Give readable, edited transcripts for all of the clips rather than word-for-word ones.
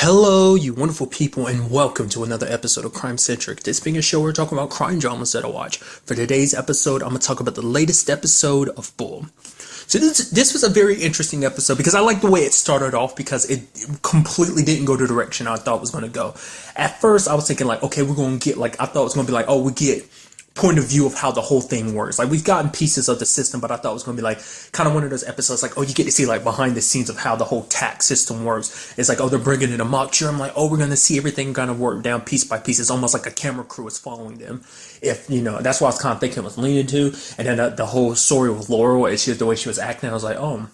Hello, you wonderful people, and welcome to another episode of Crime Centric. This being a show where we're talking about crime dramas that I watch. For today's episode, I'm going to talk about the latest episode of Bull. So this was a very interesting episode because I like the way it started off because it completely didn't go the direction I thought it was going to go. At first, I was thinking like, okay, we're going to get like, I thought it was going to be like, oh, we get point of view of how the whole thing works. Like we've gotten pieces of the system, but I thought it was going to be like kind of one of those episodes like, oh, you get to see like behind the scenes of how the whole tax system works. It's like, oh, they're bringing in a mock jury. I'm like, oh, we're going to see everything kind of work down piece by piece. It's almost like a camera crew is following them. If, you know, that's what I was kind of thinking it was leaning to. And then the whole story with Laurel, it's just the way she was acting. I was like, oh,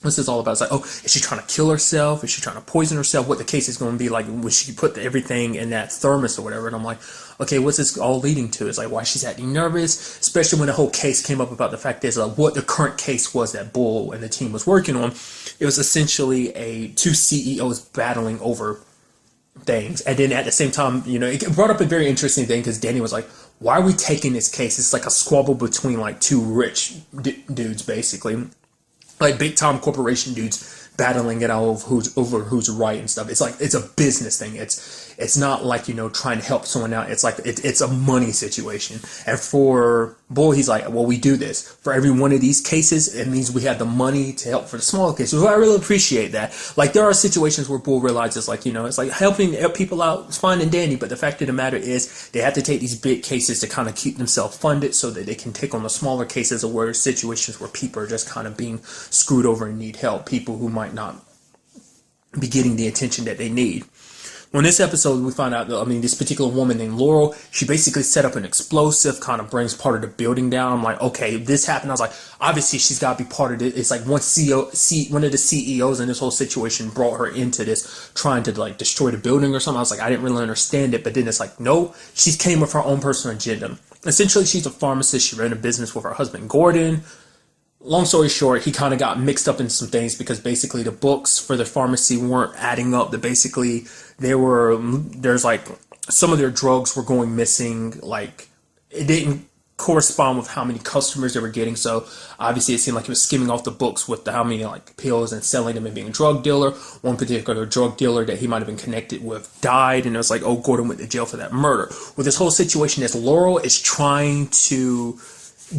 what's this all about? It's like, oh, is she trying to kill herself? Is she trying to poison herself? What the case is going to be like when she put everything in that thermos or whatever. And I'm like, okay, what's this all leading to? It's like, why she's acting nervous, especially when the whole case came up about the fact is what the current case was that Bull and the team was working on. It was essentially two CEOs battling over things. And then at the same time, you know, it brought up a very interesting thing because Danny was like, why are we taking this case? It's like a squabble between like two rich dudes, basically. Like big time corporation dudes battling it out over who's right and stuff. It's like it's a business thing. It's not like, you know, trying to help someone out. It's like it's a money situation. And for Bull, he's like, well, we do this for every one of these cases. It means we have the money to help for the smaller cases. So I really appreciate that. Like there are situations where Bull realizes, like, you know, it's like helping people out is fine and dandy, but the fact of the matter is they have to take these big cases to kind of keep themselves funded so that they can take on the smaller cases or where situations where people are just kind of being screwed over and need help. People who might not be getting the attention that they need. On this episode, we find out, this particular woman named Laurel, she basically set up an explosive, kind of brings part of the building down. I'm like, okay, this happened. I was like, obviously she's got to be part of it. It's like one of the CEOs in this whole situation brought her into this, trying to like destroy the building or something. I was like, I didn't really understand it, but then it's like, no, she came with her own personal agenda. Essentially, she's a pharmacist. She ran a business with her husband, Gordon. Long story short, he kind of got mixed up in some things because basically the books for the pharmacy weren't adding up. That basically there's like some of their drugs were going missing. Like it didn't correspond with how many customers they were getting. So obviously it seemed like he was skimming off the books with how many like pills and selling them and being a drug dealer. One particular drug dealer that he might have been connected with died, and it was like, oh, Gordon went to jail for that murder. With this whole situation, is Laurel is trying to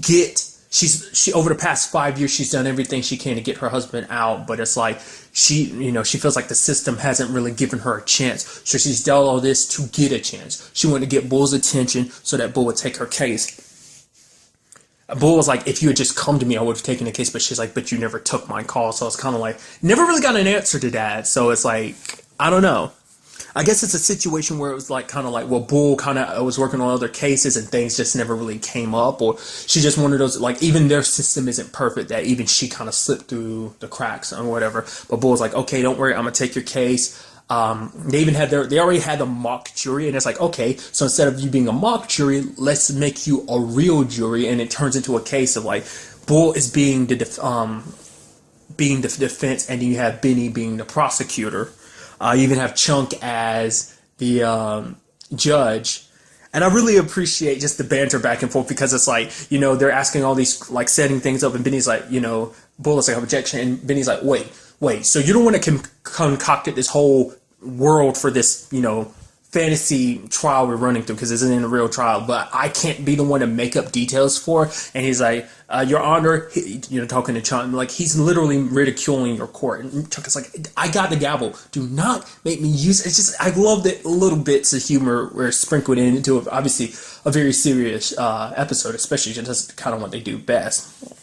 get. She over the past 5 years, she's done everything she can to get her husband out, but it's like she feels like the system hasn't really given her a chance. So she's done all this to get a chance. She wanted to get Bull's attention so that Bull would take her case. Bull was like, if you had just come to me, I would have taken the case, but she's like, but you never took my call. So it's kind of like, never really got an answer to that. So it's like, I don't know. I guess it's a situation where it was like kind of like, well, Bull kind of was working on other cases and things just never really came up, or she just one of those, like, even their system isn't perfect, that even she kind of slipped through the cracks or whatever. But Bull's like, okay, don't worry, I'm gonna take your case. They already had a mock jury, and it's like, okay, so instead of you being a mock jury, let's make you a real jury. And it turns into a case of like Bull is being the defense, and then you have Benny being the prosecutor. You even have Chunk as the judge. And I really appreciate just the banter back and forth because it's like, you know, they're asking all these, like, setting things up. And Benny's like, you know, Bull is like, objection. And Benny's like, wait. So you don't want to concocted this whole world for this, you know, fantasy trial we're running through because this isn't a real trial, but I can't be the one to make up details for. And he's like, Your Honor, talking to Chuck, like he's literally ridiculing your court. And Chuck is like, I got the gavel. Do not make me use it. It's just, I love the little bits of humor where sprinkled into obviously a very serious episode, especially just kind of what they do best.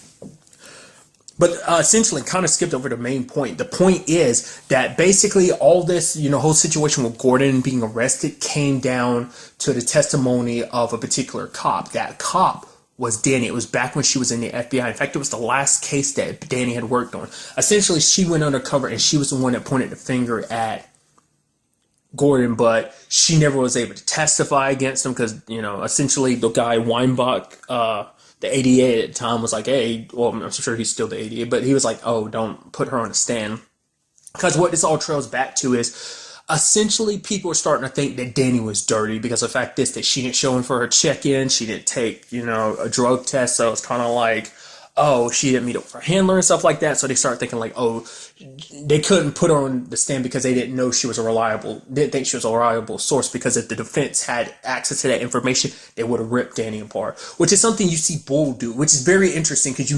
But essentially kind of skipped over the main point. The point is that basically all this, whole situation with Gordon being arrested came down to the testimony of a particular cop. That cop was Danny. It was back when she was in the FBI. In fact, it was the last case that Danny had worked on. Essentially, she went undercover and she was the one that pointed the finger at Gordon, but she never was able to testify against him because, essentially the guy Weinbach, the ADA at the time was like, hey, well, I'm sure he's still the ADA, but he was like, oh, don't put her on a stand. Because what this all trails back to is essentially people are starting to think that Danny was dirty because the fact is that she didn't show in for her check-in. She didn't take, a drug test. So it's kind of like, oh, she didn't meet up with her handler and stuff like that. So they started thinking like, oh, they couldn't put her on the stand because they didn't think she was a reliable source, because if the defense had access to that information, they would have ripped Danny apart, which is something you see Bull do, which is very interesting because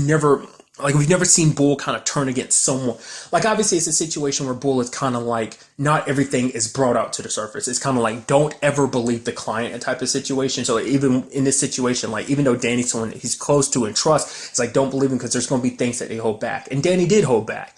we've never seen Bull kind of turn against someone. Like, obviously, it's a situation where Bull is kind of like, not everything is brought out to the surface. It's kind of like, don't ever believe the client type of situation. So even in this situation, like, even though Danny's someone he's close to and trusts, it's like, don't believe him because there's going to be things that they hold back. And Danny did hold back.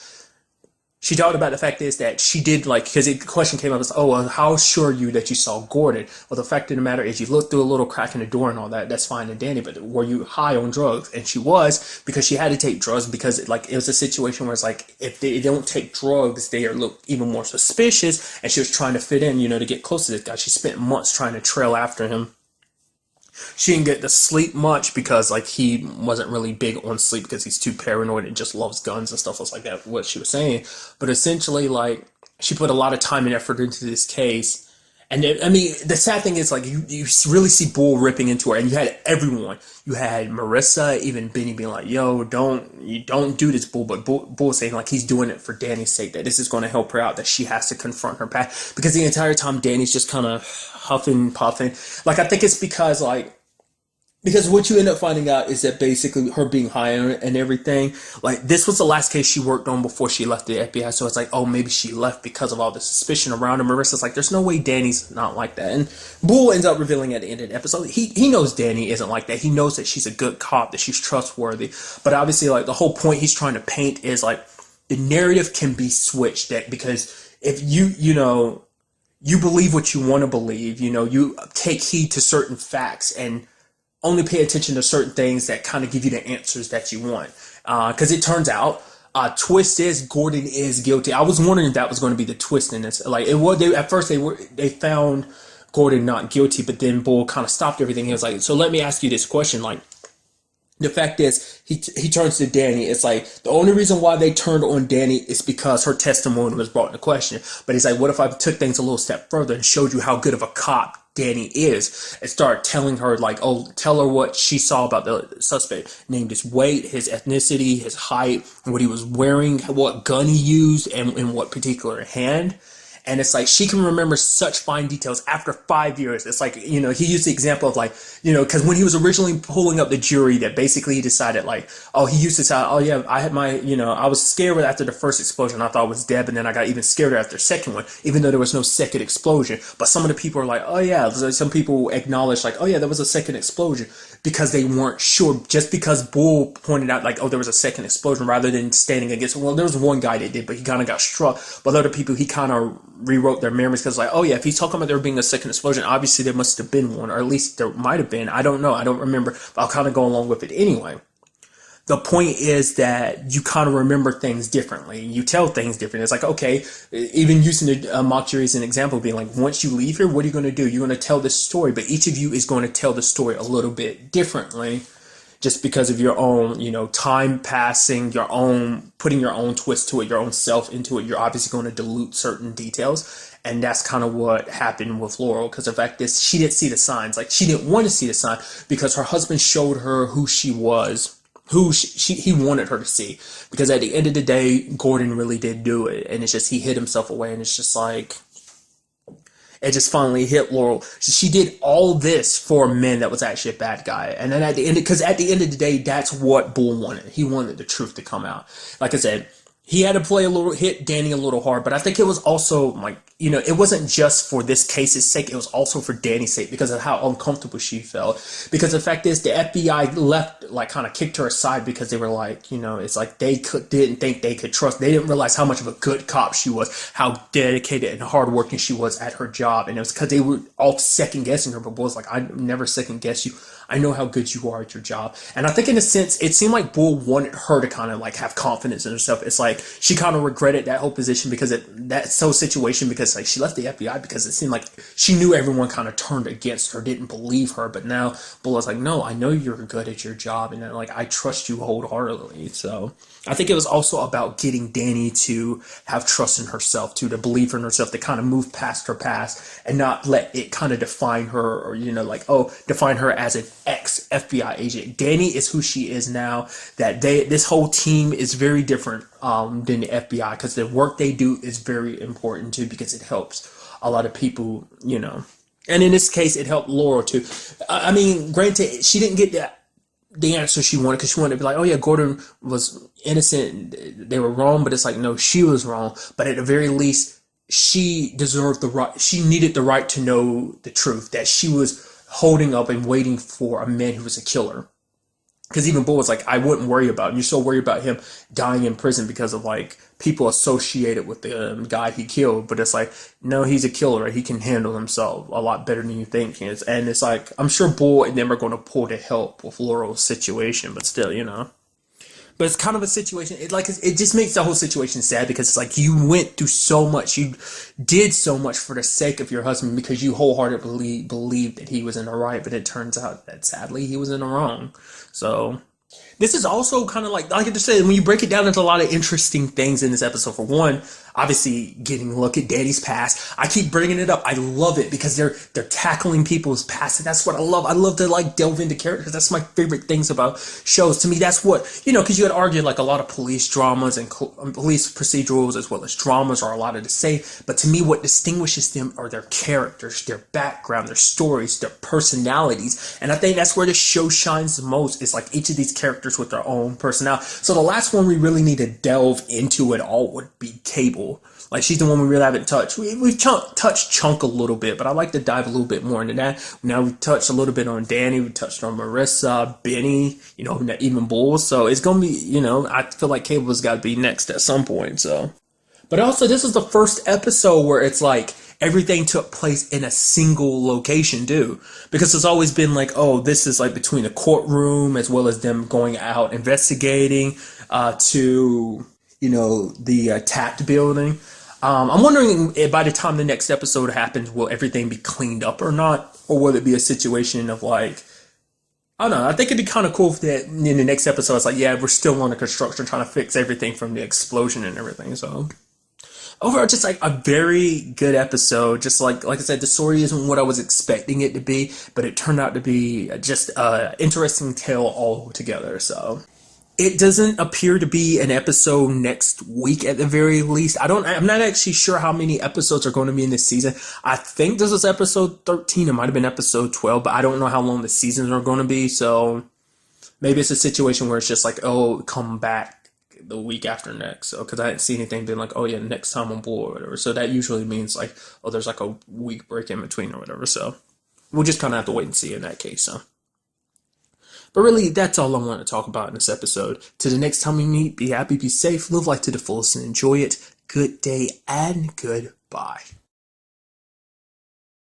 She talked about the fact is that she did, like, because the question came up as, oh, well, how sure are you that you saw Gordon? Well, the fact of the matter is, you looked through a little crack in the door and all that, that's fine and dandy, but were you high on drugs? And she was, because she had to take drugs, because it was a situation where it's like, if they don't take drugs, they look even more suspicious, and she was trying to fit in, to get close to this guy. She spent months trying to trail after him. She didn't get to sleep much because, like, he wasn't really big on sleep because he's too paranoid and just loves guns and stuff like that, what she was saying. But essentially, like, she put a lot of time and effort into this case. And the sad thing is, like, you really see Bull ripping into her, and you had everyone. You had Marissa, even Benny being like, yo, don't do this, Bull. But Bull saying, like, he's doing it for Danny's sake, that this is going to help her out, that she has to confront her past. Because the entire time, Danny's just kind of huffing, puffing. Like, I think it's because what you end up finding out is that basically her being high and everything, like, this was the last case she worked on before she left the FBI. So it's like, oh, maybe she left because of all the suspicion around her. Marissa's like, there's no way Danny's not like that. And Bull ends up revealing at the end of the episode, he knows Danny isn't like that. He knows that she's a good cop, that she's trustworthy. But obviously, like, the whole point he's trying to paint is, like, the narrative can be switched, that because if you believe what you want to believe, you take heed to certain facts and only pay attention to certain things that kind of give you the answers that you want. Because it turns out, twist is Gordon is guilty. I was wondering if that was going to be the twist in this. Like, at first they found Gordon not guilty, but then Bull kind of stopped everything. He was like, so let me ask you this question, like, the fact is, he turns to Danny. It's like, the only reason why they turned on Danny is because her testimony was brought into question. But he's like, what if I took things a little step further and showed you how good of a cop Danny is, and start telling her, like, oh, tell her what she saw about the suspect, named his weight, his ethnicity, his height, what he was wearing, what gun he used, and in what particular hand. And it's like, she can remember such fine details after 5 years. It's like, he used the example of, like, because when he was originally pulling up the jury, that basically he decided, like, oh, he used to say, oh yeah, I had my, I was scared after the first explosion. I thought it was Deb, and then I got even scared after the second one, even though there was no second explosion. But some of the people are like, oh yeah, some people acknowledge, like, oh yeah, there was a second explosion, because they weren't sure. Just because Bull pointed out, like, oh, there was a second explosion, rather than standing against, well, there was one guy that did, but he kind of got struck. But other people, he kind of rewrote their memories, because, like, oh yeah, if he's talking about there being a second explosion, obviously there must have been one, or at least there might have been. I don't know, I don't remember, but I'll kind of go along with it anyway. The point is that you kind of remember things differently. You tell things different. It's like, okay, even using the mock jury as an example, being like, once you leave here, what are you going to do? You're going to tell this story, but each of you is going to tell the story a little bit differently, just because of your own, time passing, your own, putting your own twist to it, your own self into it. You're obviously going to dilute certain details. And that's kind of what happened with Laurel, because the fact is, she didn't see the signs. Like, she didn't want to see the sign, because her husband showed her who she was, who he wanted her to see. Because at the end of the day, Gordon really did do it. And it's just, he hid himself away, and it's just like, it just finally hit Laurel. She did all this for a man that was actually a bad guy. And then at the end of the day, that's what Bull wanted. He wanted the truth to come out. Like I said, he had to hit Danny a little hard, but I think it was also, like, it wasn't just for this case's sake, it was also for Danny's sake, because of how uncomfortable she felt. Because the fact is, the FBI left, like, kind of kicked her aside, because they were like, it's like they didn't think they could trust. They didn't realize how much of a good cop she was, how dedicated and hardworking she was at her job. And it was because they were all second guessing her, but Bull's like, I never second guess you. I know how good you are at your job. And I think in a sense, it seemed like Bull wanted her to kind of, like, have confidence in herself. It's like, she kind of regretted that whole position, because because, like, she left the FBI because it seemed like she knew everyone kind of turned against her, didn't believe her. But now Bull was like, no, I know you're good at your job, and like, I trust you wholeheartedly. So I think it was also about getting Danny to have trust in herself, to believe in herself, to kind of move past her past and not let it kind of define her, or, define her as a ex-FBI agent. Danny is who she is now. This whole team is very different than the FBI, because the work they do is very important too, because it helps a lot of people, And in this case, it helped Laurel too. I mean, granted, she didn't get the answer she wanted, because she wanted to be like, oh yeah, Gordon was innocent, they were wrong, but it's like, no, she was wrong. But at the very least, she deserved the right, she needed the right to know the truth, that she was holding up and waiting for a man who was a killer. Because even Bull was like, I wouldn't worry about him. You're so worried about him dying in prison because of like people associated with the guy he killed. But it's like, no, he's a killer. Right? He can handle himself a lot better than you think he is. And it's like, I'm sure Bull and them are going to pull to help with Laurel's situation. But still. But it's kind of a situation. It just makes the whole situation sad, because it's like you went through so much, you did so much for the sake of your husband, because you wholeheartedly believed that he was in the right, but it turns out that sadly he was in the wrong. So this is also kind of like I just said, when you break it down, there's a lot of interesting things in this episode. For one, obviously getting a look at Danny's past. I keep bringing it up. I love it because they're tackling people's past. And that's what I love. I love to like delve into characters. That's my favorite things about shows. To me, that's what, because you had argued like a lot of police dramas and police procedurals as well as dramas are a lot of the same. But to me, what distinguishes them are their characters, their background, their stories, their personalities. And I think that's where the show shines the most, is like each of these characters with their own personality. So the last one we really need to delve into it all would be Cable. Like, she's the one we really haven't touched. We've touched Chunk a little bit, but I'd like to dive a little bit more into that. Now we've touched a little bit on Danny, we touched on Marissa, Benny, even Bull. So it's gonna be, I feel like Cable's got to be next at some point. So, but also this is the first episode where it's like everything took place in a single location too, because it's always been like, oh, this is like between the courtroom as well as them going out investigating to the Taft building. I'm wondering if by the time the next episode happens, will everything be cleaned up or not? Or will it be a situation of like, I don't know. I think it'd be kind of cool if that in the next episode, it's like, yeah, we're still on the construction trying to fix everything from the explosion and everything. So overall, just like a very good episode. Just like I said, the story isn't what I was expecting it to be, but it turned out to be just an interesting tale altogether. So it doesn't appear to be an episode next week at the very least. I'm not actually sure how many episodes are going to be in this season. I think this was episode 13. It might have been episode 12, but I don't know how long the seasons are going to be. So maybe it's a situation where it's just like, oh, come back the week after next. So, because I didn't see anything being like, oh yeah, next time on board or whatever. So that usually means like, oh, there's like a week break in between or whatever. So we'll just kind of have to wait and see in that case. So. But really, that's all I want to talk about in this episode. Till the next time we meet, be happy, be safe, live life to the fullest, and enjoy it. Good day and goodbye.